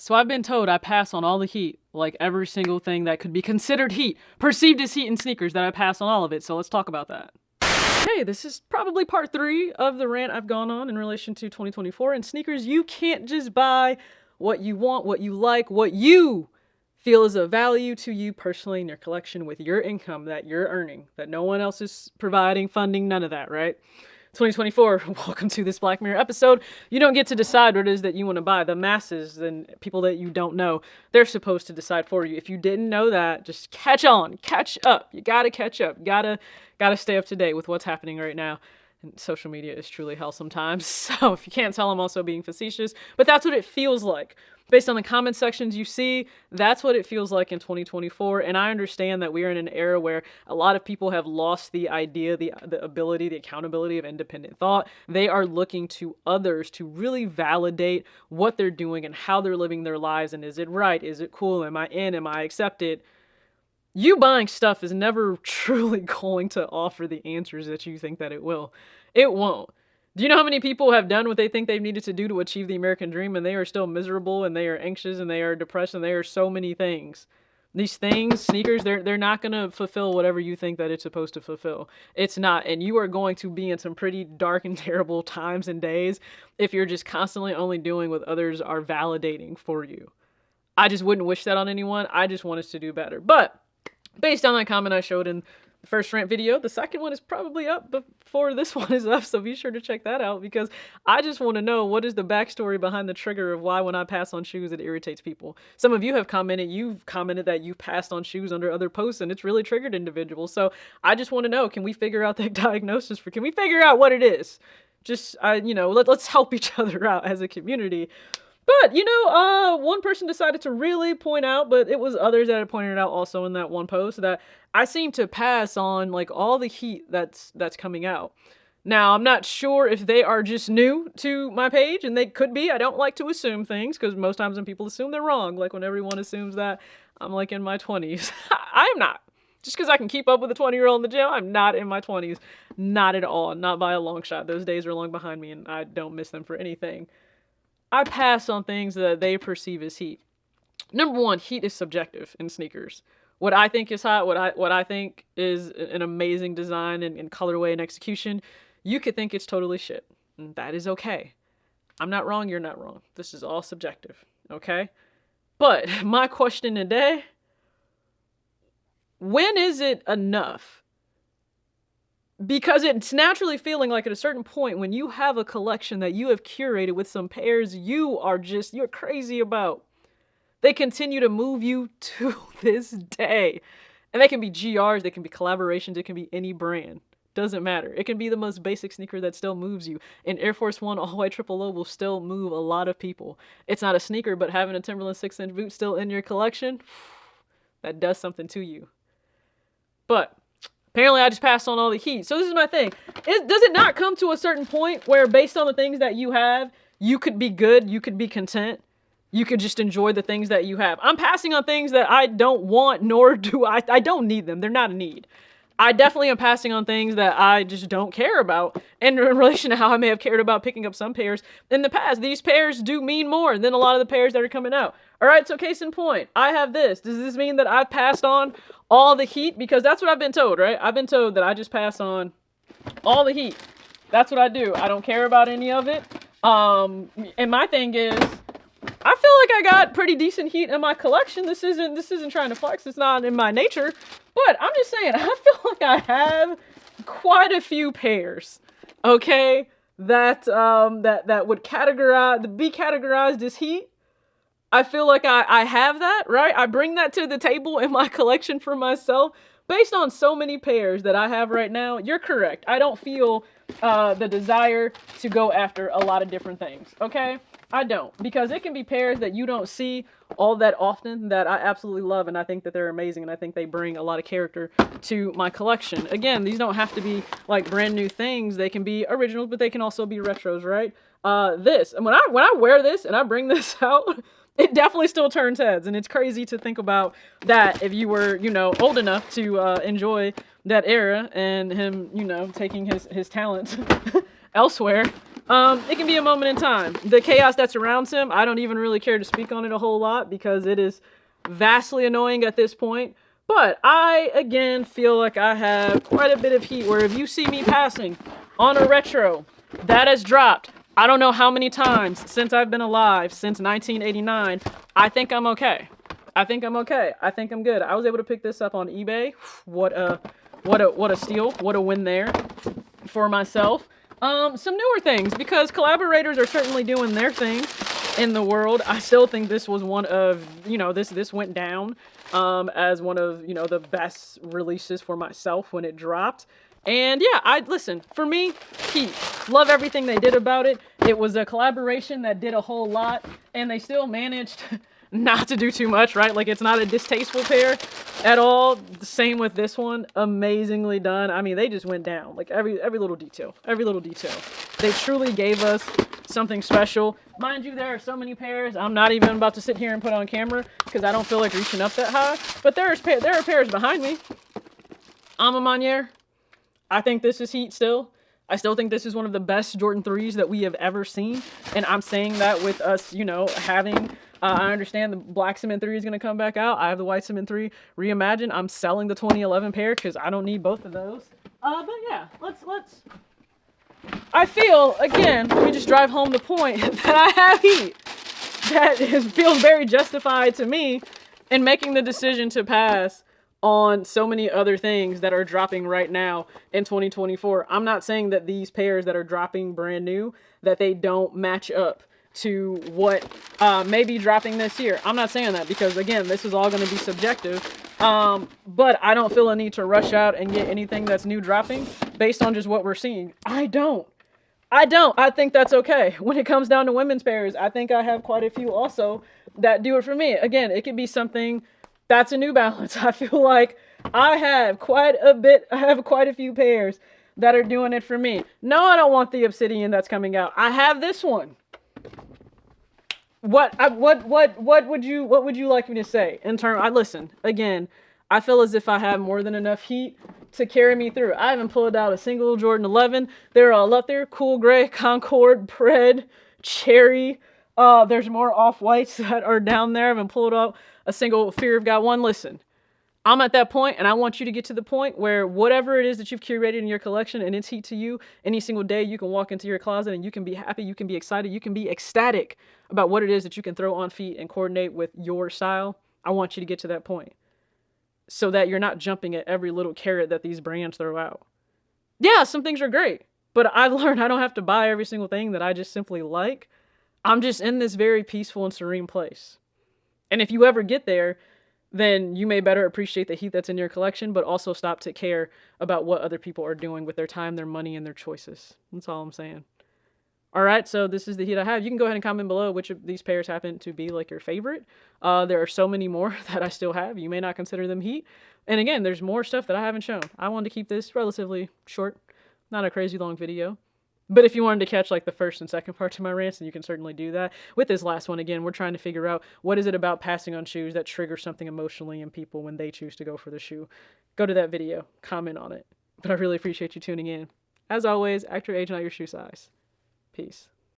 So I've been told I pass on all the heat, like every single thing that could be considered heat, perceived as heat in sneakers, that I pass on all of it. So let's talk about that. Hey, this is probably part 3 of the rant I've gone on in relation to 2024. In sneakers, you can't just buy what you want, what you like, what you feel is of value to you personally in your collection with your income that you're earning, that no one else is providing, funding, none of that, right? 2024, welcome to this Black Mirror episode. You don't get to decide what it is that you want to buy. The masses and people that you don't know, they're supposed to decide for you. If you didn't know that, just catch up. You gotta catch up. Gotta stay up to date with what's happening right now. And social media is truly hell sometimes. So if you can't tell, I'm also being facetious, but that's what it feels like. Based on the comment sections you see, that's what it feels like in 2024. And I understand that we are in an era where a lot of people have lost the idea, the ability, the accountability of independent thought. They are looking to others to really validate what they're doing and how they're living their lives. And is it right? Is it cool? Am I in? Am I accepted? You buying stuff is never truly going to offer the answers that you think that it will. It won't. Do you know how many people have done what they think they've needed to do to achieve the American dream, and they are still miserable, and they are anxious, and they are depressed, and they are so many things. These things, sneakers, they're not going to fulfill whatever you think that it's supposed to fulfill. It's not, and you are going to be in some pretty dark and terrible times and days if you're just constantly only doing what others are validating for you. I just wouldn't wish that on anyone. I just want us to do better. But based on that comment I showed in the first rant video, the second one is probably up before this one is up, so be sure to check that out, because I just want to know what is the backstory behind the trigger of why when I pass on shoes it irritates people. Some of you have commented, that you've passed on shoes under other posts and it's really triggered individuals. So I just want to know, can we figure out that diagnosis can we figure out what it is? Just, let's help each other out as a community. But, one person decided to really point out, but it was others that had pointed it out also in that one post, that I seem to pass on, like, all the heat that's coming out. Now, I'm not sure if they are just new to my page, and they could be. I don't like to assume things, because most times when people assume, they're wrong. Like, when everyone assumes that I'm, like, in my 20s. I am not. Just because I can keep up with a 20-year-old in the gym, I'm not in my 20s. Not at all. Not by a long shot. Those days are long behind me, and I don't miss them for anything. I pass on things that they perceive as heat. Number one, heat is subjective in sneakers. What I think is hot, what I think is an amazing design and colorway and execution, you could think it's totally shit. And that is okay. I'm not wrong, you're not wrong. This is all subjective, okay? But my question today, when is it enough? Because it's naturally feeling like at a certain point when you have a collection that you have curated with some pairs you're crazy about, they continue to move you to this day. And they can be GRs, they can be collaborations, it can be any brand. Doesn't matter. It can be the most basic sneaker that still moves you. An Air Force One all-white triple low will still move a lot of people. It's not a sneaker, but having a Timberland 6-inch boot still in your collection, that does something to you. But apparently I just passed on all the heat. So this is my thing. Does it not come to a certain point where based on the things that you have, you could be good, you could be content, you could just enjoy the things that you have? I'm passing on things that I don't want, nor do I don't need them. They're not a need. I definitely am passing on things that I just don't care about. And in relation to how I may have cared about picking up some pairs in the past, these pairs do mean more than a lot of the pairs that are coming out. All right, so case in point, I have this. Does this mean that I've passed on all the heat? Because that's what I've been told, right? I've been told that I just pass on all the heat. That's what I do. I don't care about any of it. And my thing is, I feel like I got pretty decent heat in my collection. This isn't trying to flex. It's not in my nature. But I'm just saying, I feel like I have quite a few pairs, okay, that would be categorized as heat. I feel like I have that, right? I bring that to the table in my collection for myself. Based on so many pairs that I have right now, you're correct. I don't feel the desire to go after a lot of different things, okay? I don't, because it can be pairs that you don't see all that often that I absolutely love, and I think that they're amazing, and I think they bring a lot of character to my collection. Again, these don't have to be like brand new things. They can be originals, but they can also be retros, right? And when I wear this and I bring this out, it definitely still turns heads, and it's crazy to think about that if you were, old enough to enjoy that era and him, taking his talents elsewhere. It can be a moment in time. The chaos that surrounds him, I don't even really care to speak on it a whole lot because it is vastly annoying at this point. But I, again, feel like I have quite a bit of heat where if you see me passing on a retro that has dropped, I don't know how many times since I've been alive, since 1989, I think I'm okay. I think I'm okay. I think I'm good. I was able to pick this up on eBay. What a steal. What a win there for myself. Some newer things, because collaborators are certainly doing their thing in the world. I still think this was one of, this went down as one of, the best releases for myself when it dropped. And yeah, listen, for me, Heat. Love everything they did about it. It was a collaboration that did a whole lot, and they still managed not to do too much, right? Like, it's not a distasteful pair at all. Same with this one. Amazingly done. I mean, they just went down. Like, every little detail. Every little detail. They truly gave us something special. Mind you, there are so many pairs I'm not even about to sit here and put on camera because I don't feel like reaching up that high. But there are pairs behind me. I'm a Manier. I think this is Heat still. I still think this is one of the best Jordan 3s that we have ever seen. And I'm saying that with us, having... I understand the black cement 3 is going to come back out. I have the white cement 3 reimagined. I'm selling the 2011 pair because I don't need both of those. But yeah, let's... I feel, again, let me just drive home the point that I have heat. That feels very justified to me in making the decision to pass on so many other things that are dropping right now in 2024. I'm not saying that these pairs that are dropping brand new, that they don't match up to what may be dropping this year. I'm not saying that because, again, this is all going to be subjective. But I don't feel a need to rush out and get anything that's new dropping based on just what we're seeing. I don't. I think that's okay. When it comes down to women's pairs, I think I have quite a few also that do it for me. Again, it could be something that's a New Balance. I feel like I have quite a few pairs that are doing it for me. No, I don't want the Obsidian that's coming out. I have this one. What would you like me to say in listen, again, I feel as if I have more than enough heat to carry me through. I haven't pulled out a single Jordan 11. They're all up there. Cool Gray, Concord, Pred, Cherry. There's more off-whites that are down there. I haven't pulled out a single Fear of God one. Listen, I'm at that point, and I want you to get to the point where whatever it is that you've curated in your collection and it's heat to you, any single day you can walk into your closet and you can be happy, you can be excited, you can be ecstatic about what it is that you can throw on feet and coordinate with your style. I want you to get to that point so that you're not jumping at every little carrot that these brands throw out. Yeah, some things are great, but I've learned I don't have to buy every single thing that I just simply like. I'm just in this very peaceful and serene place. And if you ever get there, then you may better appreciate the heat that's in your collection, but also stop to care about what other people are doing with their time, their money, and their choices. That's all I'm saying. All right, so this is the heat I have. You can go ahead and comment below which of these pairs happen to be like your favorite. There are so many more that I still have. You may not consider them heat. And again, there's more stuff that I haven't shown. I wanted to keep this relatively short, not a crazy long video. But if you wanted to catch like the first and second parts of my rants, then you can certainly do that. With this last one, again, we're trying to figure out what is it about passing on shoes that triggers something emotionally in people when they choose to go for the shoe. Go to that video, comment on it. But I really appreciate you tuning in. As always, act your age, not your shoe size. Peace.